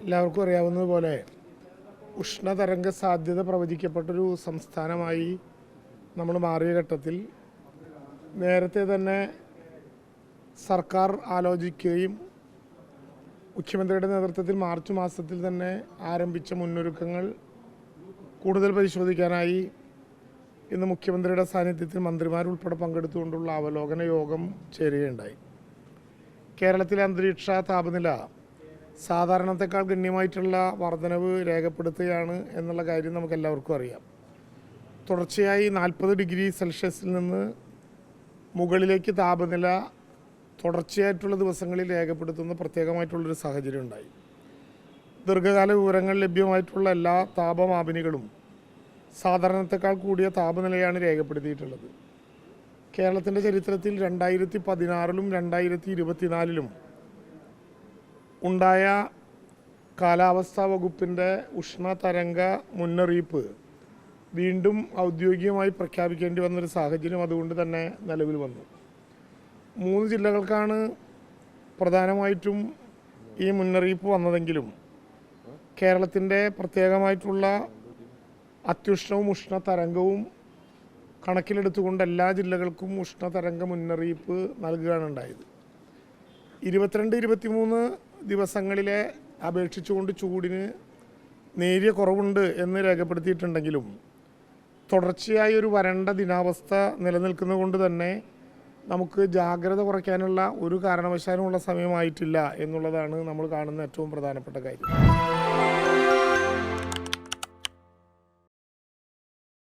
എല്ലാവർക്കും അറിയാവുന്നതുപോലെ ഉഷ്ണതരംഗ സാധ്യത പ്രവചിക്കപ്പെട്ടൊരു സംസ്ഥാനമായി നമ്മൾ മാറിയ ഘട്ടത്തിൽ നേരത്തെ തന്നെ സർക്കാർ ആലോചിക്കുകയും മുഖ്യമന്ത്രിയുടെ നേതൃത്വത്തിൽ മാർച്ച് മാസത്തിൽ തന്നെ ആരംഭിച്ച മുന്നൊരുക്കങ്ങൾ കൂടുതൽ പരിശോധിക്കാനായി ഇന്ന് മുഖ്യമന്ത്രിയുടെ സാന്നിധ്യത്തിൽ മന്ത്രിമാരുൾപ്പെടെ പങ്കെടുത്തുകൊണ്ടുള്ള അവലോകന യോഗം ചേരുകയുണ്ടായി. കേരളത്തിലെ അന്തരീക്ഷ താപനില സാധാരണത്തെക്കാൾ ഗണ്യമായിട്ടുള്ള വർധനവ് രേഖപ്പെടുത്തുകയാണ് എന്നുള്ള കാര്യം നമുക്കെല്ലാവർക്കും അറിയാം. തുടർച്ചയായി 40 ഡിഗ്രി സെൽഷ്യസിൽ നിന്ന് മുകളിലേക്ക് താപനില തുടർച്ചയായിട്ടുള്ള ദിവസങ്ങളിൽ രേഖപ്പെടുത്തുന്ന പ്രത്യേകമായിട്ടുള്ളൊരു സാഹചര്യം ഉണ്ടായി. ദീർഘകാല വിവരങ്ങൾ ലഭ്യമായിട്ടുള്ള എല്ലാ താപമാപിനികളും സാധാരണത്തെക്കാൾ കൂടിയ താപനിലയാണ് രേഖപ്പെടുത്തിയിട്ടുള്ളത്. കേരളത്തിൻ്റെ ചരിത്രത്തിൽ 2016-ലും 2024-ലും ഉണ്ടായ കാലാവസ്ഥാ വകുപ്പിൻ്റെ ഉഷ്ണതരംഗ മുന്നറിയിപ്പ് വീണ്ടും ഔദ്യോഗികമായി പ്രഖ്യാപിക്കേണ്ടി വന്നൊരു സാഹചര്യം അതുകൊണ്ട് തന്നെ നിലവിൽ വന്നു. 3 ജില്ലകൾക്കാണ് പ്രധാനമായിട്ടും ഈ മുന്നറിയിപ്പ് വന്നതെങ്കിലും കേരളത്തിൻ്റെ പ്രത്യേകമായിട്ടുള്ള അത്യുഷ്ണവും ഉഷ്ണതരംഗവും കണക്കിലെടുത്തുകൊണ്ട് എല്ലാ ജില്ലകൾക്കും ഉഷ്ണതരംഗ മുന്നറിയിപ്പ് നൽകുകയാണ് ഉണ്ടായത്. 22-23 ദിവസങ്ങളിലെ അപേക്ഷിച്ചുകൊണ്ട് ചൂടിന് നേരിയ കുറവുണ്ട് എന്ന് രേഖപ്പെടുത്തിയിട്ടുണ്ടെങ്കിലും തുടർച്ചയായി ഒരു വരണ്ട ദിനാവസ്ഥ നിലനിൽക്കുന്നത് കൊണ്ട് തന്നെ നമുക്ക് ജാഗ്രത കുറയ്ക്കാനുള്ള ഒരു കാരണവശാലുമുള്ള സമയമായിട്ടില്ല എന്നുള്ളതാണ് നമ്മൾ കാണുന്ന ഏറ്റവും പ്രധാനപ്പെട്ട കാര്യം.